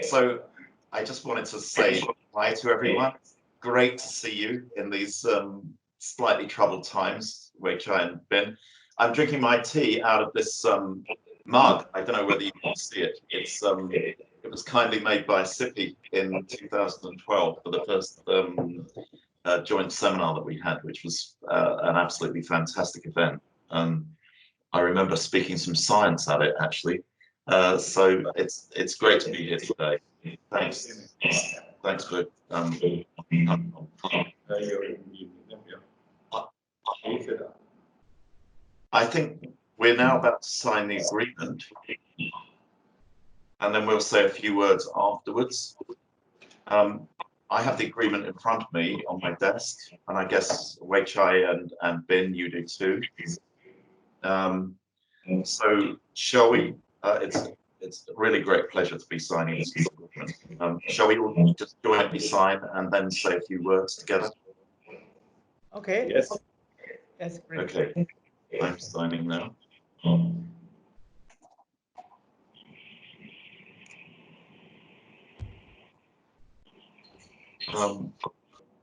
So I just wanted to say hi to everyone. Great to see you in these slightly troubled times, Wei-Chai and Ben. I'm drinking my tea out of this mug. I don't know whether you can see it. It was kindly made by CEPI in 2012 for the first joint seminar that we had, which was an absolutely fantastic event. I remember speaking some science at it actually. So it's great to be here today. Thanks. Thanks for I think we're now about to sign the agreement, and then we'll say a few words afterwards. I have the agreement in front of me on my desk, and I guess Wei-Chai and Bin, you do too. So shall we? It's a really great pleasure to be signing this agreement. Shall we all just jointly sign and then say a few words together? Okay. Yes. That's great. Okay, I'm signing now.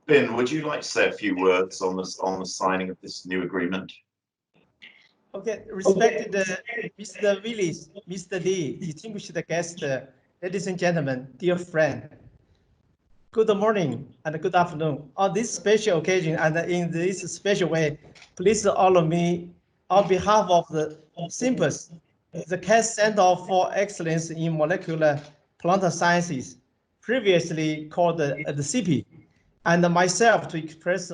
Bin, would you like to say a few words on the signing of this new agreement? Okay, respected Mr. Willis, Mr. Lee, distinguished guests, ladies and gentlemen, dear friend. Good morning and good afternoon. On this special occasion and in this special way, please allow me, on behalf of the CEPAMS, the CAS Center for Excellence in Molecular Plant Sciences, previously called the CEPI, and myself to express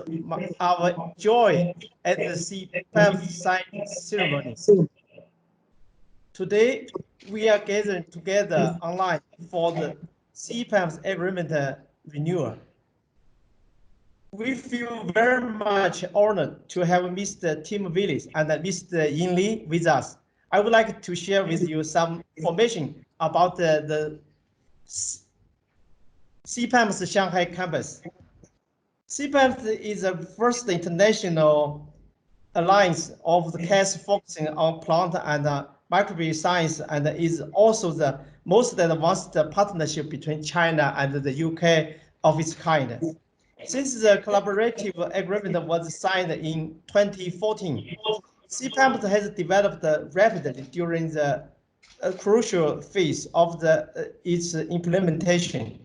our joy at the CEPAMS signing ceremony. Today, we are gathered together online for the CEPAMS Agreement renewal. We feel very much honored to have Mr. Tim Willis and Mr. Yin Li with us. I would like to share with you some information about the CEPAMS Shanghai campus. CEPAMS is the first international alliance of the CAS focusing on plant and microbial science, and is also the most advanced partnership between China and the UK of its kind. Since the collaborative agreement was signed in 2014, CEPAMS has developed rapidly during the crucial phase of its implementation.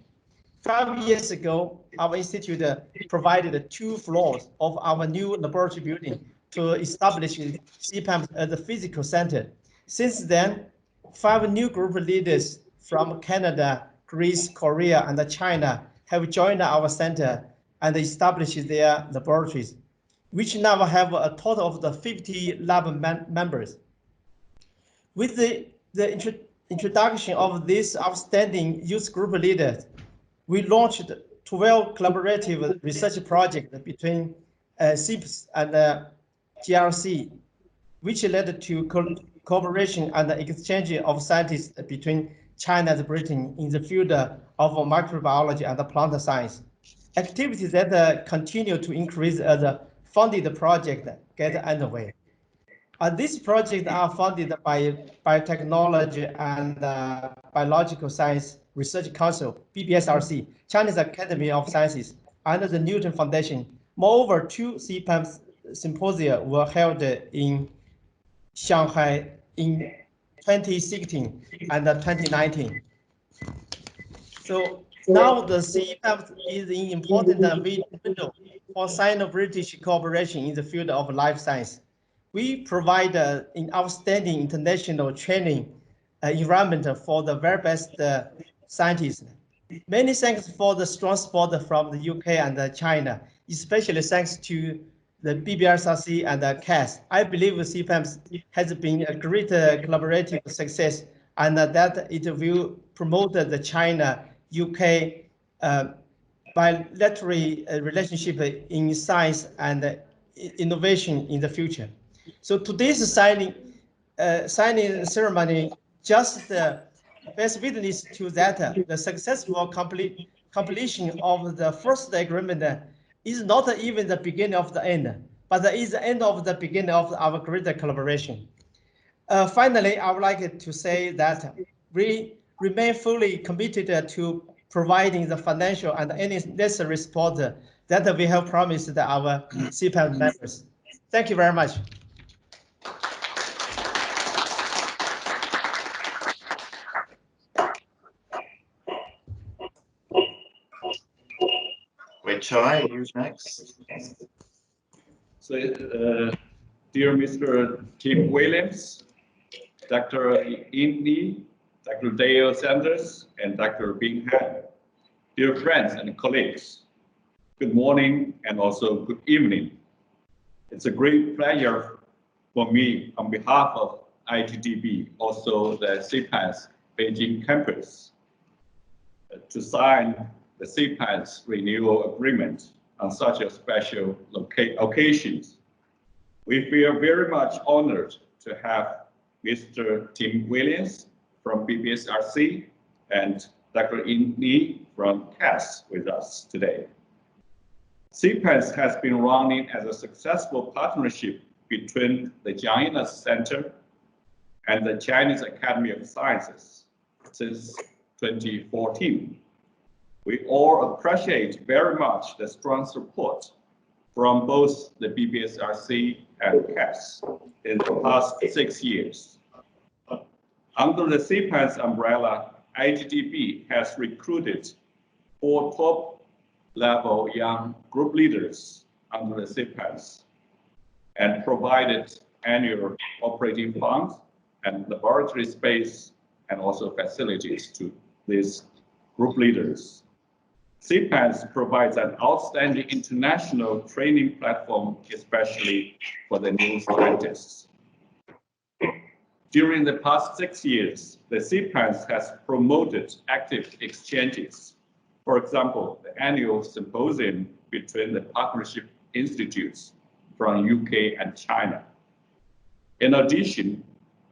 5 years ago, our institute provided 2 floors of our new laboratory building to establish CEPAMS as a physical center. Since then, 5 new group leaders from Canada, Greece, Korea, and China have joined our center and established their laboratories, which now have a total of 50 lab members. With the introduction of these outstanding youth group leaders, we launched 12 collaborative research projects between CEPS and GRC, which led to cooperation and exchange of scientists between China and Britain in the field of microbiology and plant science. Activities that continue to increase as the funded project get underway. These projects are funded by Biotechnology and Biological Science Research Council, BBSRC, China's Academy of Sciences, and the Newton Foundation. Moreover, 2 CEPAMS symposia were held in Shanghai in 2016 and 2019. So now the CEPAMS is an important window for Sino-British cooperation in the field of life science. We provide an outstanding international training environment for the very best scientists. Many thanks for the strong support from the UK and China, especially thanks to the BBRCC and the CAS. I believe CEPAMS has been a great collaborative success, and that it will promote the China-UK bilateral relationship in science and innovation in the future. So today's signing ceremony just bears witness to that the successful completion of the first agreement is not even the beginning of the end, but is the end of the beginning of our greater collaboration. Finally, I would like to say that we remain fully committed to providing the financial and any necessary support that we have promised our CEPAMS members. Thank you very much. Wei-Chai, who's next? So, dear Mr. Tim Williams, Dr. Yin Li, Dr. Dale Sanders, and Dr. Bing Han, dear friends and colleagues, good morning and also good evening. It's a great pleasure for me on behalf of ITDB, also the CEPAMS Beijing campus, to sign the CEPAMS renewal agreement on such a special occasion. We feel very much honored to have Mr. Tim Williams from BBSRC and Dr. Yin Li from CAS with us today. CEPAMS has been running as a successful partnership between the Jiang Center and the Chinese Academy of Sciences since 2014. We all appreciate very much the strong support from both the BBSRC and CAS in the past 6 years. Under the CEPAMS umbrella, ITDB has recruited 4 top-level young group leaders under the CEPAMS and provided annual operating funds and laboratory space and also facilities to these group leaders. CEPAMS provides an outstanding international training platform, especially for the new scientists. During the past 6 years, the CEPAMS has promoted active exchanges. For example, the annual symposium between the partnership institutes from UK and China. In addition,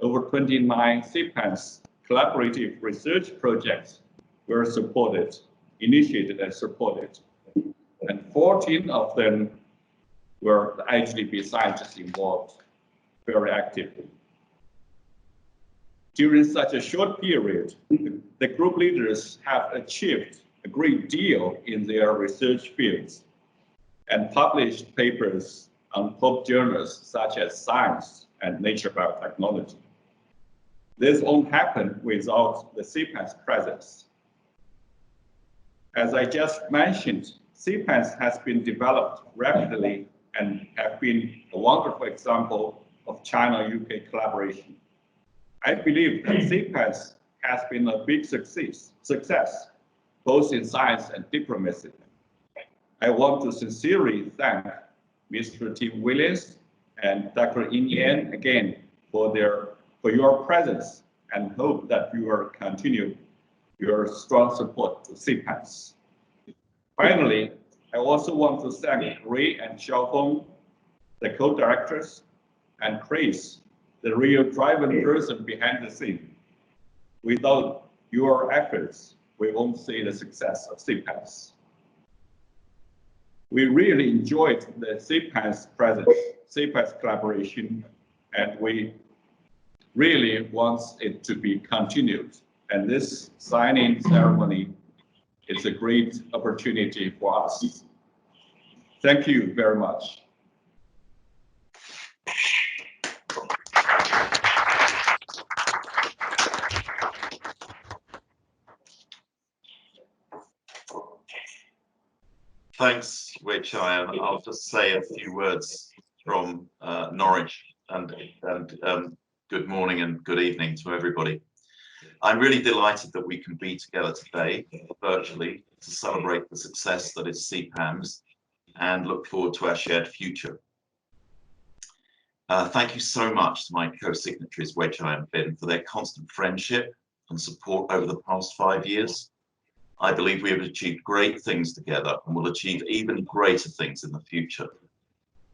over 29 CEPAMS collaborative research projects were initiated and supported, and 14 of them were the ITDB scientists involved very actively. During such a short period, the group leaders have achieved a great deal in their research fields and published papers on top journals such as Science and Nature Biotechnology. This won't happen without the CEPAMS presence. As I just mentioned, CEPAMS has been developed rapidly and have been a wonderful example of China-UK collaboration. I believe that CEPAMS has been a big success, both in science and diplomacy. I want to sincerely thank Mr. Tim Williams and Dr. Yin Yan again for your presence, and hope that you will continue your strong support to CEPAMS. Finally, I also want to thank Ray and Xiaofeng, the co-directors, and Chris, the real driving person behind the scene. Without your efforts, we won't see the success of CEPAMS. We really enjoyed the CEPAMS presence, CEPAMS collaboration, and we really want it to be continued. And this signing ceremony is a great opportunity for us. Thank you very much. Thanks, Wei-Chai, and I'll just say a few words from Norwich, and good morning and good evening to everybody. I'm really delighted that we can be together today virtually to celebrate the success that is CEPAMS and look forward to our shared future. Thank you so much to my co-signatories, Wei-Chai and Bin, for their constant friendship and support over the past 5 years. I believe we have achieved great things together and will achieve even greater things in the future.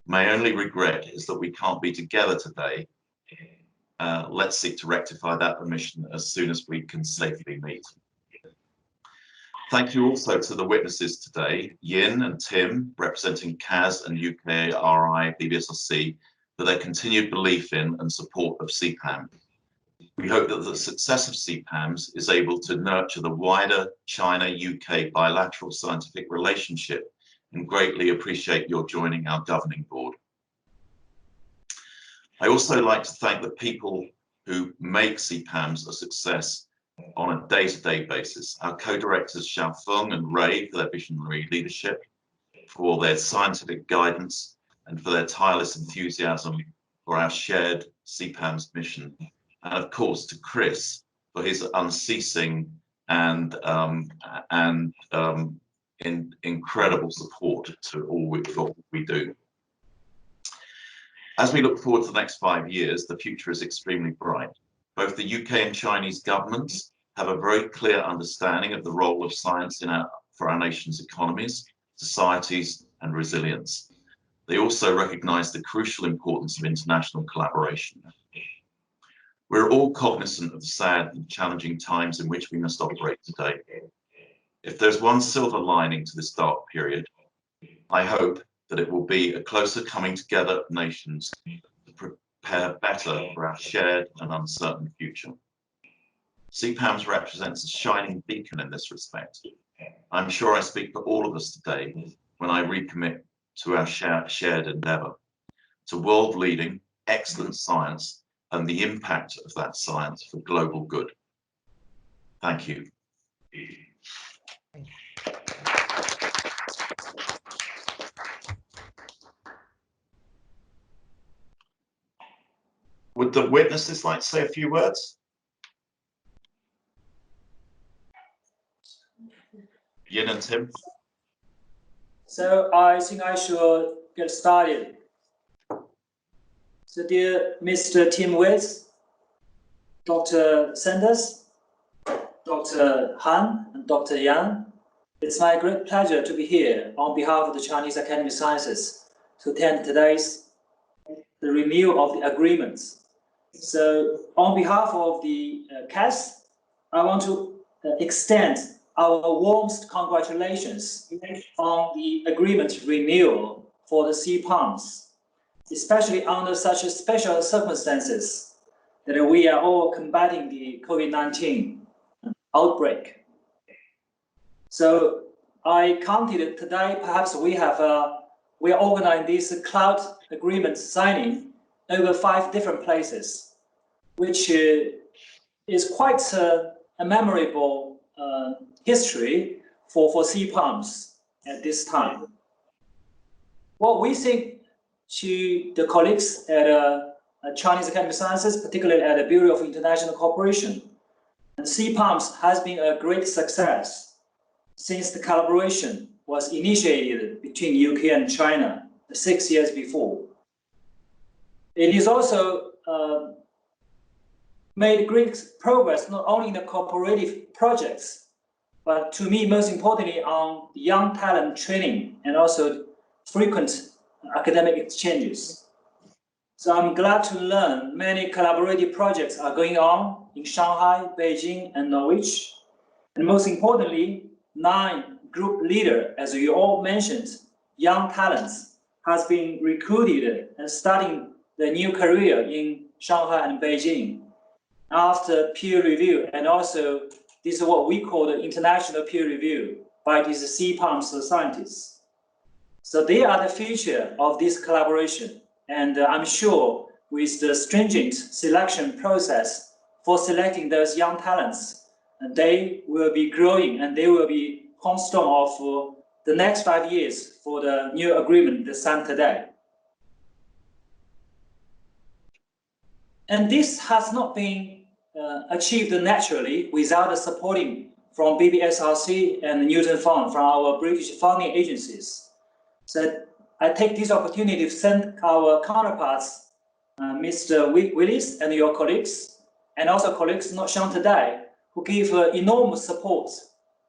My only regret is that we can't be together today. Let's seek to rectify that omission as soon as we can safely meet. Thank you also to the witnesses today, Yin and Tim, representing CAS and UKRI BBSRC, for their continued belief in and support of CEPAM. We hope that the success of CEPAMS is able to nurture the wider China-UK bilateral scientific relationship and greatly appreciate your joining our governing board. I also like to thank the people who make CEPAMS a success on a day-to-day basis. Our co-directors Xiaofeng and Ray for their visionary leadership, for their scientific guidance, and for their tireless enthusiasm for our shared CEPAMS mission. And of course to Chris for his unceasing and incredible support to all we do. As we look forward to the next 5 years, the future is extremely bright. Both the UK and Chinese governments have a very clear understanding of the role of science for our nation's economies, societies, and resilience. They also recognise the crucial importance of international collaboration. We're all cognizant of the sad and challenging times in which we must operate today. If there's one silver lining to this dark period, I hope that it will be a closer coming together of nations to prepare better for our shared and uncertain future. CEPAMS represents a shining beacon in this respect. I'm sure I speak for all of us today when I recommit to our shared endeavour to world-leading, excellent science and the impact of that science for global good. Thank you. Would the witnesses like to say a few words? Yin and Tim. So I think I should get started. So dear Mr. Tim Witz, Dr. Sanders, Dr. Han, and Dr. Yang, it's my great pleasure to be here on behalf of the Chinese Academy of Sciences to attend today's the renewal of the agreements. So on behalf of the CAS, I want to extend our warmest congratulations on the agreement renewal for the CEPAMS, especially under such special circumstances that we are all combating the COVID-19 outbreak. So I counted today, perhaps we are organizing this cloud agreement signing over 5 different places, which is quite a memorable history for CEPAMS at this time. What we think to the colleagues at Chinese Academy of Sciences, particularly at the Bureau of International Cooperation, and CEPAMS has been a great success since the collaboration was initiated between UK and China 6 years before. It is also made great progress not only in the cooperative projects, but to me, most importantly, on young talent training and also frequent academic exchanges. So I'm glad to learn many collaborative projects are going on in Shanghai, Beijing, and Norwich. And most importantly, 9 group leaders, as you all mentioned, young talents, has been recruited and starting their new career in Shanghai and Beijing after peer review. And also, this is what we call the international peer review by these CEPAMS scientists. So they are the future of this collaboration. And I'm sure with the stringent selection process for selecting those young talents, they will be growing and they will be cornerstone of the next 5 years for the new agreement that's signed today. And this has not been achieved naturally without the supporting from BBSRC and the Newton Fund from our British funding agencies. So I take this opportunity to thank our counterparts, Mr. Willis and your colleagues, and also colleagues not shown today, who give enormous support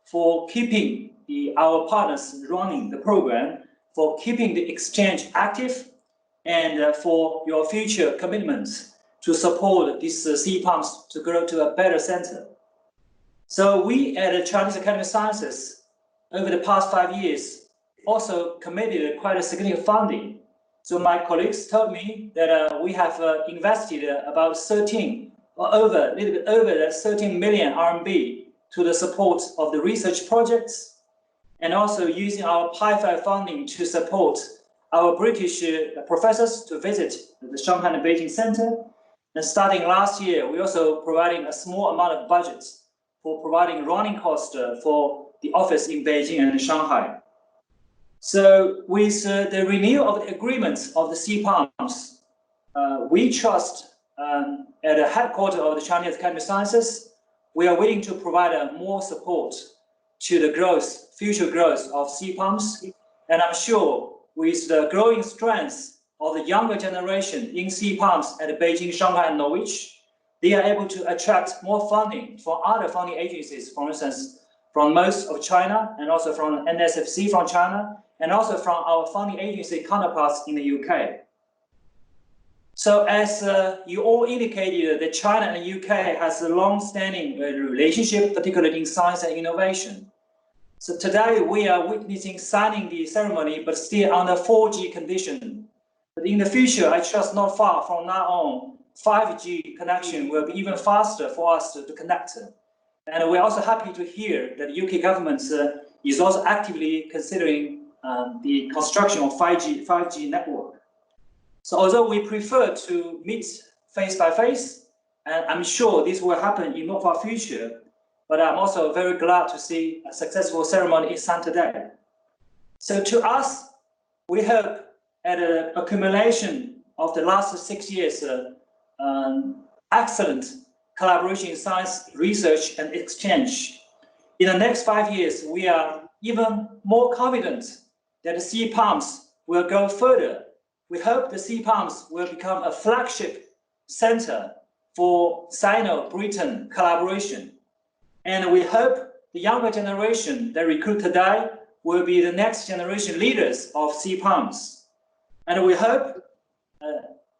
for keeping our partners running the program, for keeping the exchange active, and for your future commitments to support this CEPAMS to grow to a better center. So we at the Chinese Academy of Sciences, over the past 5 years, also committed quite a significant funding. So my colleagues told me that we have invested about 13 a little bit over the 13 million RMB to the support of the research projects, and also using our Pi-5 funding to support our British professors to visit the Shanghai and Beijing Center. And starting last year, we also providing a small amount of budget for providing running costs for the office in Beijing and Shanghai. So with the renewal of the agreements of the CEPAMS, we trust at the headquarters of the Chinese Academy of Sciences, we are willing to provide more support to the growth, future growth of CEPAMS. And I'm sure with the growing strength of the younger generation in CEPAMS at Beijing, Shanghai, and Norwich, they are able to attract more funding from other funding agencies, for instance, from most of China, and also from NSFC from China, and also from our funding agency counterparts in the UK. So as you all indicated, that China and the UK has a long-standing relationship, particularly in science and innovation. So today we are witnessing signing the ceremony, but still under 4G condition. But in the future, I trust not far from now on, 5G connection will be even faster for us to connect. And we're also happy to hear that the UK government is also actively considering the construction of 5G network. So although we prefer to meet face by face, and I'm sure this will happen in not far future, but I'm also very glad to see a successful ceremony in San today. So to us, we hope at an accumulation of the last 6 years, excellent collaboration in science, research, and exchange. In the next 5 years, we are even more confident that the CEPAMS will go further. We hope the CEPAMS will become a flagship center for Sino-Britain collaboration. And we hope the younger generation that recruit today will be the next generation leaders of CEPAMS. And we hope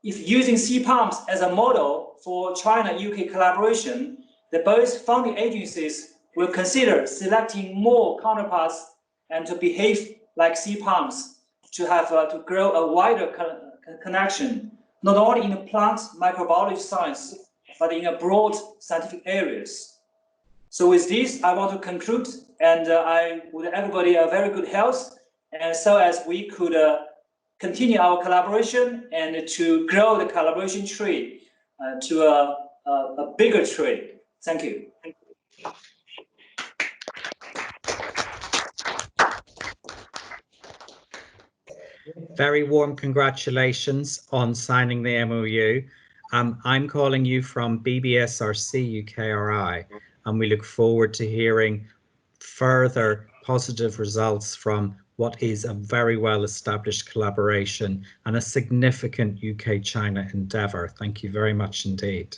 if using CEPAMS as a model for China-UK collaboration, that both funding agencies will consider selecting more counterparts and to behave like CEPAMS to have to grow a wider connection, not only in plant microbiology science, but in a broad scientific areas. So with this, I want to conclude, and I would everybody a very good health, and so as we could continue our collaboration and to grow the collaboration tree to a bigger tree. Thank you. Very warm congratulations on signing the MOU. I'm calling you from BBSRC UKRI, and we look forward to hearing further positive results from what is a very well-established collaboration and a significant UK-China endeavour. Thank you very much indeed.